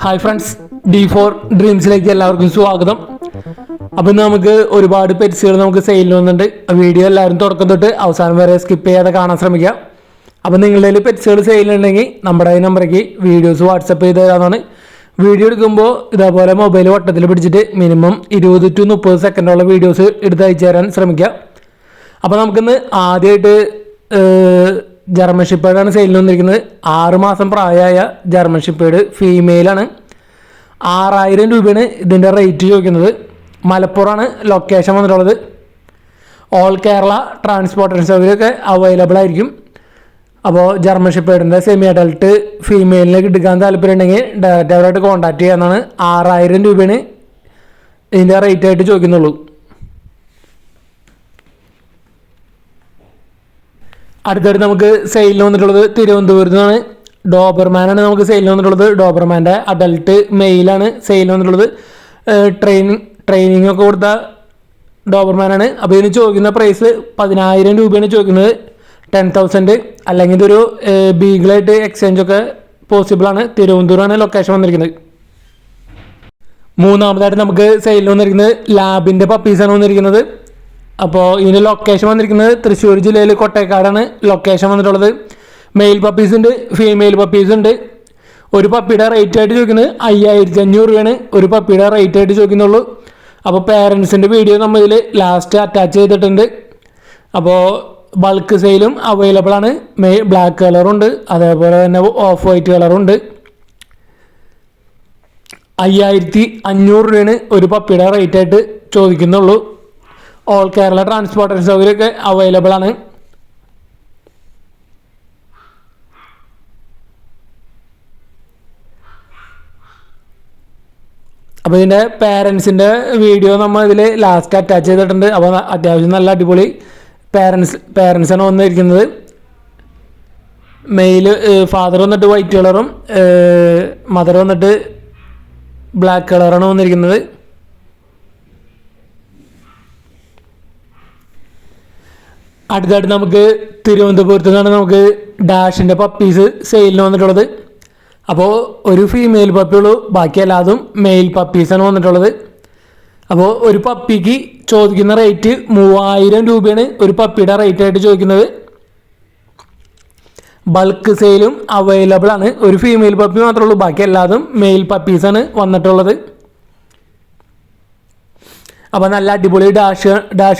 Hi friends, D4 ഡ്രീംസിലേക്ക് എല്ലാവർക്കും സ്വാഗതം. അപ്പം നമുക്ക് ഒരുപാട് പെറ്റ്സുകൾ നമുക്ക് സെയിലിൽ വന്നിട്ടുണ്ട്. വീഡിയോ എല്ലാവരും തുടക്കം തൊട്ട് അവസാനം വരെ സ്കിപ്പ് ചെയ്യാതെ കാണാൻ ശ്രമിക്കുക. അപ്പം നിങ്ങളുടെ കയ്യിൽ പെറ്റ്സുകൾ സെയിലുണ്ടെങ്കിൽ നമ്മുടെ ഈ നമ്പറേക്ക് വീഡിയോസ് വാട്സപ്പ് ചെയ്ത് തരാനാണ്. വീഡിയോ എടുക്കുമ്പോൾ ഇതേപോലെ മൊബൈൽ വട്ടത്തിൽ പിടിച്ചിട്ട് മിനിമം 20 to 30 സെക്കൻഡുള്ള വീഡിയോസ് എടുത്ത് അയച്ചു തരാൻ ശ്രമിക്കുക. അപ്പോൾ നമുക്കിന്ന് ആദ്യമായിട്ട് ജർമ്മൻ ഷെപ്പേർഡാണ് സെയിലിന് വന്നിരിക്കുന്നത്. 6 മാസം പ്രായമായ ജർമ്മൻ ഷെപ്പേർഡ് ഫീമെയിലാണ്. 6000 രൂപയാണ് ഇതിൻ്റെ റേറ്റ് ചോദിക്കുന്നത്. മലപ്പുറമാണ് ലൊക്കേഷൻ വന്നിട്ടുള്ളത്. ഓൾ കേരള ട്രാൻസ്പോർട്ടേഷൻ സൗകര്യമൊക്കെ അവൈലബിൾ ആയിരിക്കും. അപ്പോൾ ജർമ്മൻ ഷെപ്പേർഡിൻ്റെ സെമി അഡൽട്ട് ഫീമെയിലിനെ എടുക്കാൻ താല്പര്യം ഉണ്ടെങ്കിൽ ഡയറക്റ്റ് അവരായിട്ട് കോൺടാക്ട് ചെയ്യാവുന്നതാണ്. 6000 രൂപയാണ് ഇതിൻ്റെ റേറ്റ് ആയിട്ട് ചോദിക്കുന്നുള്ളൂ. അടുത്തടുത്ത് നമുക്ക് സെയിലിന് വന്നിട്ടുള്ളത് തിരുവനന്തപുരത്ത് നിന്നാണ്. ഡോബർമാനാണ് നമുക്ക് സെയിലിന് വന്നിട്ടുള്ളത്. ഡോബർമാൻ്റെ അഡൽട്ട് മെയിലാണ് സെയിലിന് വന്നിട്ടുള്ളത്. ട്രെയിനിങ് ഒക്കെ കൊടുത്ത ഡോബർമാനാണ്. അപ്പോൾ ഇതിന് ചോദിക്കുന്ന പ്രൈസ് 10000 രൂപയാണ് ചോദിക്കുന്നത്. 10,000 അല്ലെങ്കിൽ ഇതൊരു ബീഗിളായിട്ട് എക്സ്ചേഞ്ച് ഒക്കെ പോസിബിളാണ്. തിരുവനന്തപുരമാണ് ലൊക്കേഷൻ വന്നിരിക്കുന്നത്. മൂന്നാമതായിട്ട് നമുക്ക് സെയിലിന് വന്നിരിക്കുന്നത് ലാബിൻ്റെ പപ്പീസാണ് വന്നിരിക്കുന്നത്. അപ്പോൾ ഇതിൻ്റെ ലൊക്കേഷൻ വന്നിരിക്കുന്നത് തൃശ്ശൂർ ജില്ലയിൽ കൊട്ടേക്കാടാണ് ലൊക്കേഷൻ വന്നിട്ടുള്ളത്. മെയിൽ പപ്പീസ് ഉണ്ട്, ഫീമെയിൽ പപ്പീസ് ഉണ്ട്. ഒരു പപ്പിയുടെ റേറ്റ് ആയിട്ട് ചോദിക്കുന്നത് 5500 രൂപയാണ് ഒരു പപ്പിയുടെ റേറ്റ് ആയിട്ട് ചോദിക്കുന്നുള്ളൂ. അപ്പോൾ പേരൻസിൻ്റെ വീഡിയോ നമ്മൾ ഇതിൽ ലാസ്റ്റ് അറ്റാച്ച് ചെയ്തിട്ടുണ്ട്. അപ്പോൾ ബൾക്ക് സെയിലും അവൈലബിൾ ആണ്. ബ്ലാക്ക് കളറുണ്ട്, അതേപോലെ തന്നെ ഓഫ് വൈറ്റ് കളറുണ്ട്. 5500 രൂപയാണ് ഒരു പപ്പിയുടെ റേറ്റ് ആയിട്ട് ചോദിക്കുന്നുള്ളൂ. ഓൾ കേരള ട്രാൻസ്പോർട്ടേഷൻ സൗകര്യമൊക്കെ അവൈലബിൾ ആണ്. അപ്പോൾ ഇതിൻ്റെ പേരൻസിൻ്റെ വീഡിയോ നമ്മൾ ഇതിൽ ലാസ്റ്റ് അറ്റാച്ച് ചെയ്തിട്ടുണ്ട്. അപ്പോൾ അത്യാവശ്യം നല്ല അടിപൊളി പേരൻസാണ് വന്നിരിക്കുന്നത്. മെയിൽ ഫാദർ വന്നിട്ട് വൈറ്റ് കളറും മദർ വന്നിട്ട് ബ്ലാക്ക് കളറാണ് വന്നിരിക്കുന്നത്. അടുത്തായിട്ട് നമുക്ക് തിരുവനന്തപുരത്ത് നിന്നാണ് നമുക്ക് ഡാഷിൻ്റെ പപ്പീസ് സെയിലിന് വന്നിട്ടുള്ളത്. അപ്പോൾ ഒരു ഫീമെയിൽ പപ്പിയുള്ളൂ, ബാക്കി എല്ലാതും മെയിൽ പപ്പീസാണ് വന്നിട്ടുള്ളത്. അപ്പോൾ ഒരു പപ്പിക്ക് ചോദിക്കുന്ന റേറ്റ് 3000 രൂപയാണ് ഒരു പപ്പിയുടെ റേറ്റ് ആയിട്ട് ചോദിക്കുന്നത്. ബൾക്ക് സെയിലും അവൈലബിൾ ആണ്. ഒരു ഫീമെയിൽ പപ്പി മാത്രമേ ഉള്ളൂ, ബാക്കി എല്ലാതും മെയിൽ പപ്പീസാണ് വന്നിട്ടുള്ളത്. അപ്പോൾ നല്ല അടിപൊളി ഡാഷ്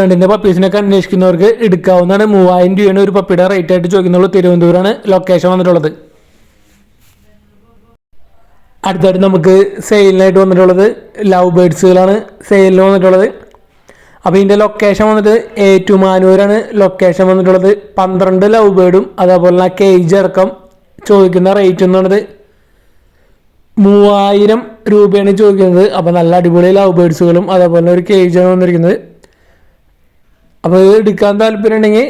ഹണ്ടിൻ്റെ പപ്പീസിനൊക്കെ അന്വേഷിക്കുന്നവർക്ക് എടുക്കാവുന്നതാണ്. 3000 രൂപയാണ് ഒരു പപ്പിയുടെ റേറ്റ് ആയിട്ട് ചോദിക്കുന്നുള്ളൂ. തിരുവനന്തപുരമാണ് ലൊക്കേഷൻ വന്നിട്ടുള്ളത്. അടുത്തായിട്ട് നമുക്ക് സെയിലിനായിട്ട് വന്നിട്ടുള്ളത് ലവ് ബേഡ്സുകളാണ് സെയിലിന് വന്നിട്ടുള്ളത്. അപ്പോൾ ഇതിൻ്റെ ലൊക്കേഷൻ വന്നിട്ട് ഏറ്റുമാനൂരാണ് ലൊക്കേഷൻ വന്നിട്ടുള്ളത്. 12 ലവ് ബേഡും അതേപോലെ തന്നെ കേജ് അടക്കം ചോദിക്കുന്ന റേറ്റ് എന്ന് പറയുന്നത് 3000 രൂപയാണ് ചോദിക്കുന്നത്. അപ്പോൾ നല്ല അടിപൊളി ലവ് ബേഡ്സുകളും അതേപോലെ ഒരു കേജാണ് വന്നിരിക്കുന്നത്. അപ്പോൾ ഇത് എടുക്കാൻ താല്പര്യം ഉണ്ടെങ്കിൽ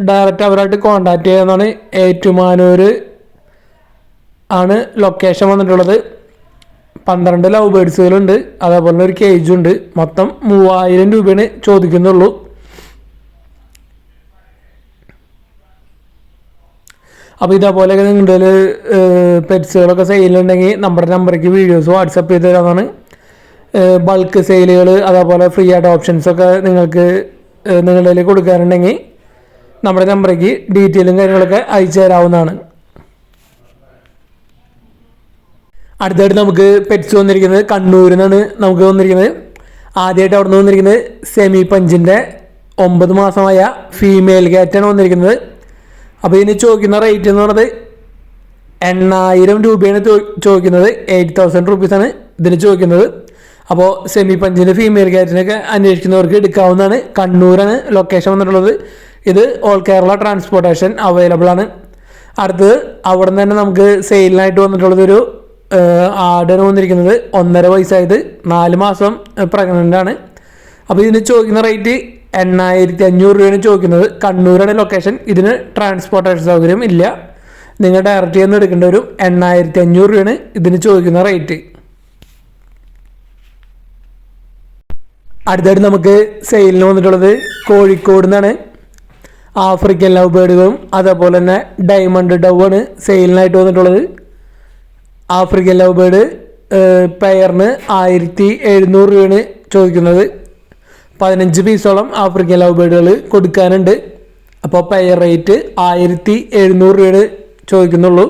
ഡയറക്റ്റ് അവരായിട്ട് കോൺടാക്ട് ചെയ്യാവുന്നതാണ്. ഏറ്റുമാനൂർ ആണ് ലൊക്കേഷൻ വന്നിട്ടുള്ളത്. 12 ലവ് ബേഡ്സുകളുണ്ട്, അതേപോലെ ഒരു കേജുണ്ട്. മൊത്തം 3000 രൂപയാണ് ചോദിക്കുന്നുള്ളൂ. അപ്പോൾ ഇതേപോലെയൊക്കെ നിങ്ങളുടെ പെറ്റ്സുകളൊക്കെ സെയിലുണ്ടെങ്കിൽ നമ്മുടെ നമ്പറേക്ക് വീഡിയോസ് വാട്സപ്പ് ചെയ്ത് തരാനാണ്. ബൾക്ക് സെയിലുകൾ അതേപോലെ ഫ്രീ ആയിട്ട് ഓപ്ഷൻസൊക്കെ നിങ്ങൾക്ക് നിങ്ങളുടെ കൊടുക്കാറുണ്ടെങ്കിൽ നമ്മുടെ നമ്പറേക്ക് ഡീറ്റെയിലും കാര്യങ്ങളൊക്കെ അയച്ചു തരാവുന്നതാണ്. അടുത്തായിട്ട് നമുക്ക് പെറ്റ്സ് വന്നിരിക്കുന്നത് കണ്ണൂരിൽ നിന്നാണ് നമുക്ക് വന്നിരിക്കുന്നത്. ആദ്യമായിട്ട് അവിടെ നിന്ന് വന്നിരിക്കുന്നത് സെമി പഞ്ചിൻ്റെ 9 മാസമായ ഫീമെയിൽ ക്യാറ്റാണ് വന്നിരിക്കുന്നത്. അപ്പോൾ ഇതിന് ചോദിക്കുന്ന റേറ്റ് എന്ന് പറയുന്നത് 8000 രൂപയാണ് ചോദിക്കുന്നത്. 8000 റുപ്പീസാണ് ഇതിന് ചോദിക്കുന്നത്. അപ്പോൾ സെമി പഞ്ചിൻ്റെ ഫീമെയിൽ ക്യാറ്റിനൊക്കെ അന്വേഷിക്കുന്നവർക്ക് എടുക്കാവുന്നതാണ്. കണ്ണൂരാണ് ലൊക്കേഷൻ വന്നിട്ടുള്ളത്. ഇത് ഓൾ കേരള ട്രാൻസ്പോർട്ടേഷൻ അവൈലബിൾ ആണ്. അടുത്തത് അവിടെ നിന്ന് തന്നെ നമുക്ക് സെയിലിനായിട്ട് വന്നിട്ടുള്ളതൊരു ആടാണ് വന്നിരിക്കുന്നത്. 1.5 വയസ്സായത്, 4 മാസം പ്രഗ്നൻ്റ് ആണ്. അപ്പോൾ ഇതിന് ചോദിക്കുന്ന റേറ്റ് 8500 രൂപയാണ് ചോദിക്കുന്നത്. കണ്ണൂരാണ് ലൊക്കേഷൻ. ഇതിന് ട്രാൻസ്പോർട്ടേഷൻ സൗകര്യം ഇല്ല. നിങ്ങൾ ഡയറക്റ്റ് ചെയ്യുന്ന എടുക്കേണ്ട വരും. 8500 രൂപയാണ് ഇതിന് ചോദിക്കുന്ന റേറ്റ്. അടുത്തായിട്ട് നമുക്ക് സെയിലിന് വന്നിട്ടുള്ളത് കോഴിക്കോട് നിന്നാണ്. ആഫ്രിക്കൻ ലവ് ബേഡുകളും അതേപോലെ തന്നെ ഡയമണ്ട് ഡവ് ആണ് സെയിലിനായിട്ട് വന്നിട്ടുള്ളത്. ആഫ്രിക്കൻ ലവ് ബേർഡ് പെയറിന് 1700 രൂപയാണ് ചോദിക്കുന്നത്. 15 പീസോളം ആഫ്രിക്കൻ ലവ് ബേർഡുകൾ കൊടുക്കാനുണ്ട്. അപ്പോൾ പെയർ റേറ്റ് 1700 രൂപയാണ് ചോദിക്കുന്നുള്ളൂ.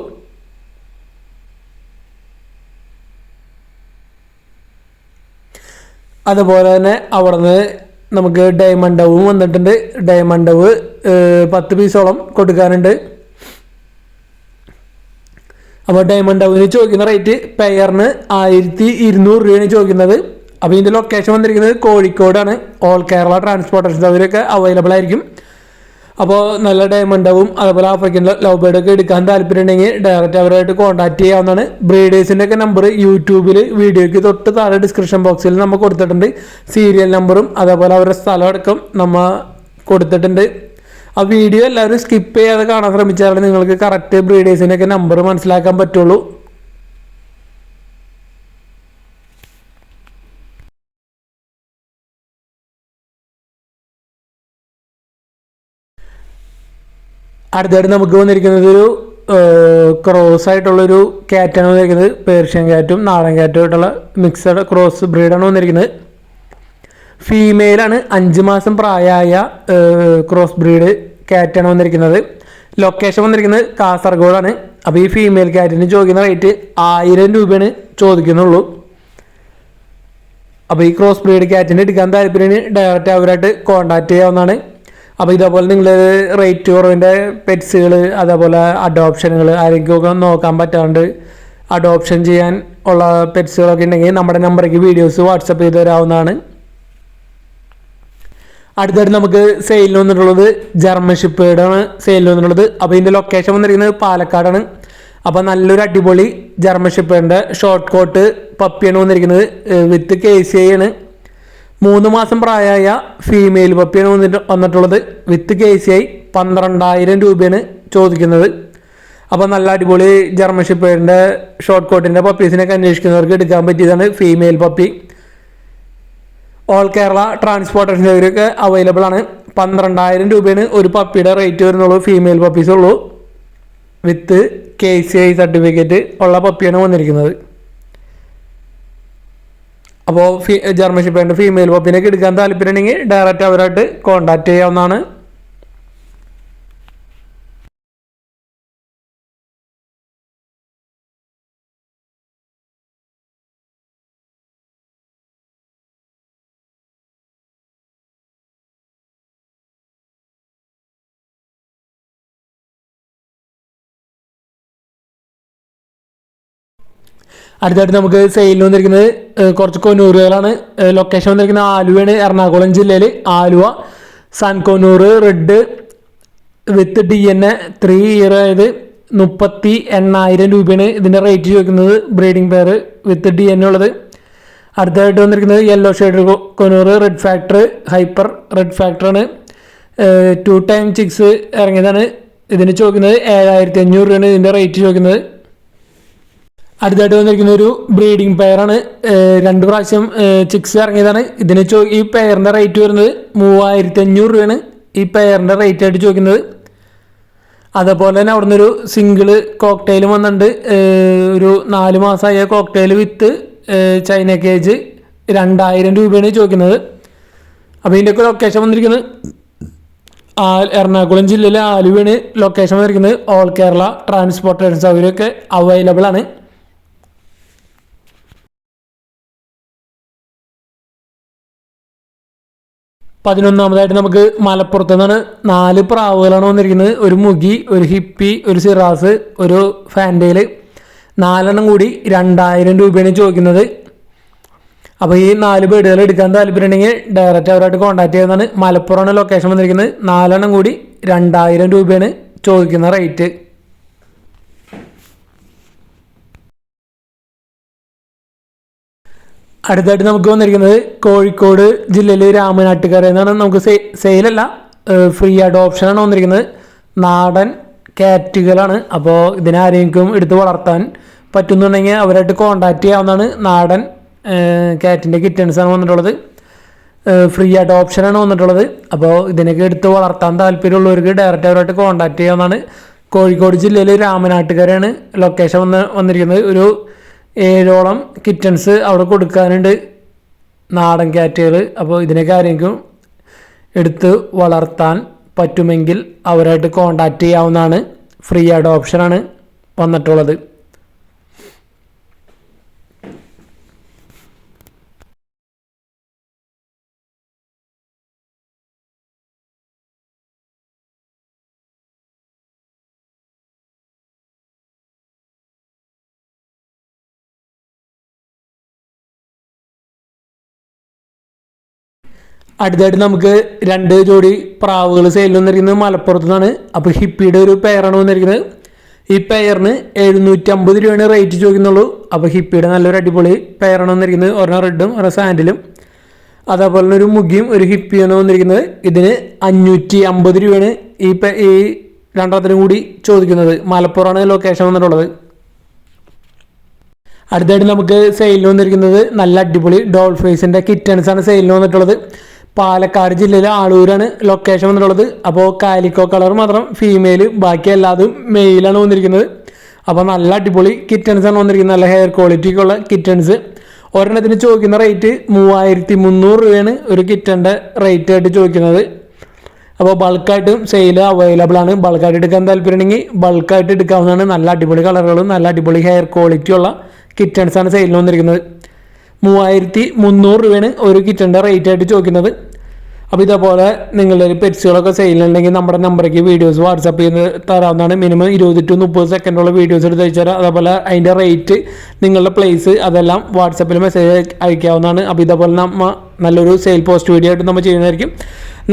അതുപോലെ തന്നെ അവിടെ നിന്ന് നമുക്ക് ഡയമണ്ട് ഡവും വന്നിട്ടുണ്ട്. ഡയമണ്ട് ഡവ് 10 പീസോളം കൊടുക്കാനുണ്ട്. അപ്പോൾ ഡയമണ്ട് ഡവിന് ചോദിക്കുന്ന റേറ്റ് പെയറിന് 1200 രൂപയാണ് ചോദിക്കുന്നത്. അപ്പോൾ ഇതിൻ്റെ ലൊക്കേഷൻ വന്നിരിക്കുന്നത് കോഴിക്കോടാണ്. ഓൾ കേരള ട്രാൻസ്പോർട്ടേഷൻ അവരൊക്കെ അവൈലബിൾ ആയിരിക്കും. അപ്പോൾ നല്ല ഡയമണ്ട് ഡവും അതുപോലെ ആഫ്രിക്കൻ ലവ് ബേർഡൊക്കെ എടുക്കാൻ താല്പര്യമുണ്ടെങ്കിൽ ഡയറക്റ്റ് അവരായിട്ട് കോൺടാക്ട് ചെയ്യാവുന്നതാണ്. ബ്രീഡേഴ്സിൻ്റെ ഒക്കെ നമ്പർ യൂട്യൂബിൽ വീഡിയോയ്ക്ക് തൊട്ട് താഴെ ഡിസ്ക്രിപ്ഷൻ ബോക്സിൽ നമ്മൾ കൊടുത്തിട്ടുണ്ട്. സീരിയൽ നമ്പറും അതേപോലെ അവരുടെ സ്ഥലം അടക്കം നമ്മൾ കൊടുത്തിട്ടുണ്ട്. ആ വീഡിയോ എല്ലാവരും സ്കിപ്പ് ചെയ്യാതെ കാണാൻ ശ്രമിച്ചാൽ നിങ്ങൾക്ക് കറക്റ്റ് ബ്രീഡേഴ്സിൻ്റെ ഒക്കെ നമ്പർ മനസ്സിലാക്കാൻ പറ്റുള്ളൂ. അടുത്തായിട്ട് നമുക്ക് വന്നിരിക്കുന്നത് ഒരു ക്രോസ് ആയിട്ടുള്ളൊരു ക്യാറ്റാണ് വന്നിരിക്കുന്നത്. പേർഷ്യൻ ക്യാറ്റും നാടൻ ക്യാറ്റും ആയിട്ടുള്ള മിക്സഡ് ക്രോസ് ബ്രീഡാണ് വന്നിരിക്കുന്നത്. ഫീമെയിലാണ്. 5 മാസം പ്രായമായ ക്രോസ് ബ്രീഡ് ക്യാറ്റാണ് വന്നിരിക്കുന്നത്. ലൊക്കേഷൻ വന്നിരിക്കുന്നത് കാസർഗോഡാണ്. അപ്പോൾ ഈ ഫീമെയിൽ ക്യാറ്റിന് ചോദിക്കുന്ന റേറ്റ് 1000 രൂപയാണ് ചോദിക്കുന്നുള്ളൂ. അപ്പോൾ ഈ ക്രോസ് ബ്രീഡ് ക്യാറ്റിന് എടുക്കാൻ താല്പര്യത്തിന് ഡയറക്റ്റ് അവരായിട്ട് കോൺടാക്ട് ചെയ്യാവുന്നതാണ്. അപ്പോൾ ഇതേപോലെ നിങ്ങൾ റേറ്റ് കുറവിൻ്റെ പെറ്റ്സുകൾ അതേപോലെ അഡോപ്ഷനുകൾ ആരെങ്കിലുമൊക്കെ നോക്കാൻ പറ്റാണ്ട് അഡോപ്ഷൻ ചെയ്യാൻ ഉള്ള പെറ്റ്സുകളൊക്കെ ഉണ്ടെങ്കിൽ നമ്മുടെ നമ്പറേക്ക് വീഡിയോസ് വാട്സപ്പ് ചെയ്ത് തരാവുന്നതാണ്. അടുത്തായിട്ട് നമുക്ക് സെയിലിന് വന്നിട്ടുള്ളത് ജർമ്മൻ ഷെപ്പേർഡാണ് സെയിലിന് വന്നിട്ടുള്ളത്. അപ്പോൾ ഇതിൻ്റെ ലൊക്കേഷൻ വന്നിരിക്കുന്നത് പാലക്കാടാണ്. അപ്പോൾ നല്ലൊരു അടിപൊളി ജർമ്മൻ ഷെപ്പേർഡിൻ്റെ ഷോർട്ട് കോട്ട് പപ്പിയാണ് വന്നിരിക്കുന്നത്. വിത്ത് KCI ആണ്. 3 മാസം പ്രായമായ ഫീമെയിൽ പപ്പിയാണ് വന്നിട്ടുള്ളത്. വിത്ത് KCI 12,000 രൂപയാണ് ചോദിക്കുന്നത്. അപ്പോൾ നല്ല അടിപൊളി ജർമ്മൻ ഷെപ്പേർഡിൻ്റെ ഷോർട്ട് കോട്ടിൻ്റെ പപ്പീസിനൊക്കെ അന്വേഷിക്കുന്നവർക്ക് എടുക്കാൻ പറ്റിയതാണ് female puppy. All Kerala transportation സൗകര്യമൊക്കെ അവൈലബിൾ ആണ്. 12,000 രൂപയാണ് ഒരു പപ്പിയുടെ റേറ്റ് വരുന്നുള്ളൂ. ഫീമെയിൽ പപ്പീസ് ഉള്ളൂ. വിത്ത് KCI സർട്ടിഫിക്കറ്റ് ഉള്ള പപ്പിയാണ് വന്നിരിക്കുന്നത്. അപ്പോൾ ജർമ്മൻ ഷെപ്പേർഡിൻ്റെ ഫീമെയിൽ പപ്പിനൊക്കെ എടുക്കാൻ താല്പര്യമുണ്ടെങ്കിൽ ഡയറക്റ്റ് അവരായിട്ട് കോൺടാക്ട് ചെയ്യാവുന്നതാണ്. അടുത്തായിട്ട് നമുക്ക് സെയിലിന് വന്നിരിക്കുന്നത് കുറച്ച് കൊന്നൂറുകളാണ്. ലൊക്കേഷൻ വന്നിരിക്കുന്നത് ആലുവയാണ്. എറണാകുളം ജില്ലയിൽ Aluva സൺകൊന്നൂർ read with DNA 3 year ആയത് 38,000 രൂപയാണ് ഇതിൻ്റെ റേറ്റ് ചോദിക്കുന്നത്. ബ്രീഡിംഗ് പെയർ വിത്ത് DNA ഉള്ളത്. അടുത്തതായിട്ട് വന്നിരിക്കുന്നത് യെല്ലോ ഷെയ്ഡ് കൊന്നൂർ റെഡ് ഫാക്ടർ ഹൈപ്പർ റെഡ് ഫാക്ടറാണ്. 2 ടൈം ചിക്സ് ഇറങ്ങിയതാണ്. ഇതിന് ചോദിക്കുന്നത് 7,500 രൂപയാണ് ഇതിൻ്റെ റേറ്റ് ചോദിക്കുന്നത്. അടുത്തായിട്ട് വന്നിരിക്കുന്ന ഒരു ബ്രീഡിംഗ് പെയറാണ്. 2 പ്രാവശ്യം ചിക്സ് ഇറങ്ങിയതാണ്. ഇതിന് ഈ പെയറിൻ്റെ റേറ്റ് വരുന്നത് 3,500 രൂപയാണ് ഈ പെയറിൻ്റെ റേറ്റ് ആയിട്ട് ചോദിക്കുന്നത്. അതേപോലെ തന്നെ അവിടെ നിന്നൊരു സിംഗിള് കോക്ടെയിലും വന്നിട്ടുണ്ട്. ഒരു 4 മാസമായ കോക്ടെയിൽ വിത്ത് ചൈന കേജ് 2,000 രൂപയാണ് ചോദിക്കുന്നത്. അപ്പോൾ ഇതിൻ്റെയൊക്കെ ലൊക്കേഷൻ വന്നിരിക്കുന്നത് എറണാകുളം ജില്ലയിലെ ആലുവയാണ് ലൊക്കേഷൻ വന്നിരിക്കുന്നത്. ഓൾ കേരള ട്രാൻസ്പോർട്ടേഷൻ സൗകര്യമൊക്കെ അവൈലബിൾ ആണ്. 11ാമതായിട്ട് നമുക്ക് മലപ്പുറത്ത് നിന്നാണ് 4 പ്രാവുകളാണ് വന്നിരിക്കുന്നത്. ഒരു മുഗി, ഒരു ഹിപ്പി, ഒരു സിറാസ്, ഒരു ഫാൻഡേൽ. 4 കൂടി 2,000 രൂപയാണ് ചോദിക്കുന്നത്. അപ്പോൾ ഈ 4 ബേഡുകൾ എടുക്കാൻ താല്പര്യമുണ്ടെങ്കിൽ ഡയറക്റ്റ് അവരായിട്ട് കോൺടാക്ട് ചെയ്യുന്നതാണ്. മലപ്പുറമാണ് ലൊക്കേഷൻ വന്നിരിക്കുന്നത്. 4 കൂടി 2,000 രൂപയാണ് ചോദിക്കുന്ന റേറ്റ്. അടുത്തായിട്ട് നമുക്ക് വന്നിരിക്കുന്നത് കോഴിക്കോട് ജില്ലയിൽ രാമനാട്ടുകര എന്നാണ്. നമുക്ക് സെയിലല്ല, ഫ്രീ അഡോപ്ഷനാണ് വന്നിരിക്കുന്നത്. നാടൻ ക്യാറ്റുകളാണ്. അപ്പോൾ ഇതിനാരെങ്കിലും എടുത്ത് വളർത്താൻ പറ്റുന്നുണ്ടെങ്കിൽ അവരായിട്ട് കോൺടാക്ട് ചെയ്യാവുന്നതാണ്. നാടൻ ക്യാറ്റിൻ്റെ കിറ്റൻസാണ് വന്നിട്ടുള്ളത്. ഫ്രീ അഡോപ്ഷനാണ് വന്നിട്ടുള്ളത്. അപ്പോൾ ഇതിനൊക്കെ എടുത്ത് വളർത്താൻ താല്പര്യമുള്ളവർക്ക് ഡയറക്റ്റ് അവരായിട്ട് കോൺടാക്ട് ചെയ്യാവുന്നതാണ്. കോഴിക്കോട് ജില്ലയിൽ രാമനാട്ടുകരയാണ് ലൊക്കേഷൻ വന്നിരിക്കുന്നത്. ഒരു 7ഓളം കിറ്റൻസ് അവിടെ കൊടുക്കാനുണ്ട്, നാടൻ ക്യാറ്റുകൾ. അപ്പോൾ ഇതിനൊക്കെ ആരെങ്കിലും എടുത്ത് വളർത്താൻ പറ്റുമെങ്കിൽ അവരായിട്ട് കോണ്ടാക്ട് ചെയ്യാവുന്നതാണ്. ഫ്രീ അഡോപ്ഷനാണ് വന്നിട്ടുള്ളത്. അടുത്തായിട്ട് നമുക്ക് 2 ജോഡി പ്രാവുകൾ സെയിലിൽ വന്നിരിക്കുന്നത് മലപ്പുറത്തു നിന്നാണ്. അപ്പോൾ ഹിപ്പിയുടെ ഒരു പെയറാണ് വന്നിരിക്കുന്നത്. ഈ പെയറിന് 750 രൂപയാണ് റേറ്റ് ചോദിക്കുന്നുള്ളൂ. അപ്പോൾ ഹിപ്പിയുടെ നല്ലൊരു അടിപൊളി പെയറാണ് വന്നിരിക്കുന്നത്. ഒരെണ്ണം റെഡും ഒരെണ്ണം സാൻഡിലും, അതേപോലെ തന്നെ ഒരു മുഗിയും ഒരു ഹിപ്പിയാണ് വന്നിരിക്കുന്നത്. ഇതിന് 550 രൂപയാണ് ഈ രണ്ടെണ്ണത്തിനും കൂടി ചോദിക്കുന്നത്. മലപ്പുറമാണ് ലൊക്കേഷൻ വന്നിട്ടുള്ളത്. അടുത്തായിട്ട് നമുക്ക് സെയിലിൽ വന്നിരിക്കുന്നത് നല്ല അടിപൊളി ഡോൾ ഫേസിൻ്റെ കിറ്റൻസാണ് സെയിലിൽ വന്നിട്ടുള്ളത്. പാലക്കാട് ജില്ലയിലെ ആളൂരാണ് ലൊക്കേഷൻ വന്നിട്ടുള്ളത്. അപ്പോൾ കാലിക്കോ കളർ മാത്രം ഫീമെയിൽ, ബാക്കി എല്ലാതും മെയിലാണ് വന്നിരിക്കുന്നത്. അപ്പോൾ നല്ല അടിപൊളി കിറ്റൻസാണ് വന്നിരിക്കുന്നത്. നല്ല ഹെയർ ക്വാളിറ്റിക്കുള്ള കിറ്റൻസ്. ഒരെണ്ണത്തിന് ചോദിക്കുന്ന റേറ്റ് 3300 രൂപയാണ് ഒരു കിറ്റൻ്റെ റേറ്റ് ആയിട്ട് ചോദിക്കുന്നത്. അപ്പോൾ ബൾക്കായിട്ടും സെയിൽ അവൈലബിൾ ആണ്. ബൾക്കായിട്ട് എടുക്കാൻ താല്പര്യമുണ്ടെങ്കിൽ ബൾക്കായിട്ട് എടുക്കാവുന്നതാണ്. നല്ല അടിപൊളി കളറുകളും നല്ല അടിപൊളി ഹെയർ ക്വാളിറ്റിയുള്ള കിറ്റൻസാണ് സെയിലിൽ വന്നിരിക്കുന്നത്. 3300 രൂപയാണ് ഒരു കിറ്റൻ്റെ റേറ്റ് ആയിട്ട് ചോദിക്കുന്നത്. അപ്പോൾ ഇതേപോലെ നിങ്ങളുടെ പെറ്റ്സുകളൊക്കെ സെയിലുണ്ടെങ്കിൽ നമ്മുടെ നമ്പറേക്ക് വീഡിയോസ് വാട്സപ്പ് ചെയ്ത് തരാവുന്നതാണ്. മിനിമം 20 to 30 സെക്കൻഡുള്ള വീഡിയോസ് എടുത്ത് അയച്ചു തരാം. അതേപോലെ അതിൻ്റെ റേറ്റ്, നിങ്ങളുടെ പ്ലേസ്, അതെല്ലാം വാട്സപ്പിൽ മെസ്സേജ് അയക്കാവുന്നതാണ്. അപ്പോൾ ഇതേപോലെ നല്ലൊരു സെയിൽ പോസ്റ്റ് വീഡിയോ ആയിട്ട് നമ്മൾ ചെയ്യുന്നതായിരിക്കും.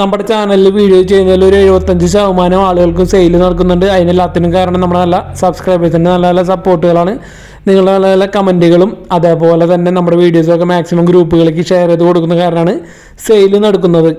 നമ്മുടെ ചാനലിൽ വീഡിയോ ചെയ്യുന്നതിൽ ഒരു 75% ആളുകൾക്കും സെയിൽ നടക്കുന്നുണ്ട്. അതിനെല്ലാത്തിനും കാരണം നമ്മുടെ നല്ല സബ്സ്ക്രൈബേഴ്സിൻ്റെ നല്ല നല്ല സപ്പോർട്ടുകളാണ്. നിങ്ങളുടെ നല്ല നല്ല കമൻറ്റുകളും അതേപോലെ തന്നെ നമ്മുടെ വീഡിയോസൊക്കെ മാക്സിമം ഗ്രൂപ്പുകളിലേക്ക് ഷെയർ ചെയ്ത് കൊടുക്കുന്ന കാരണമാണ് സെയിൽ നടക്കുന്നത്.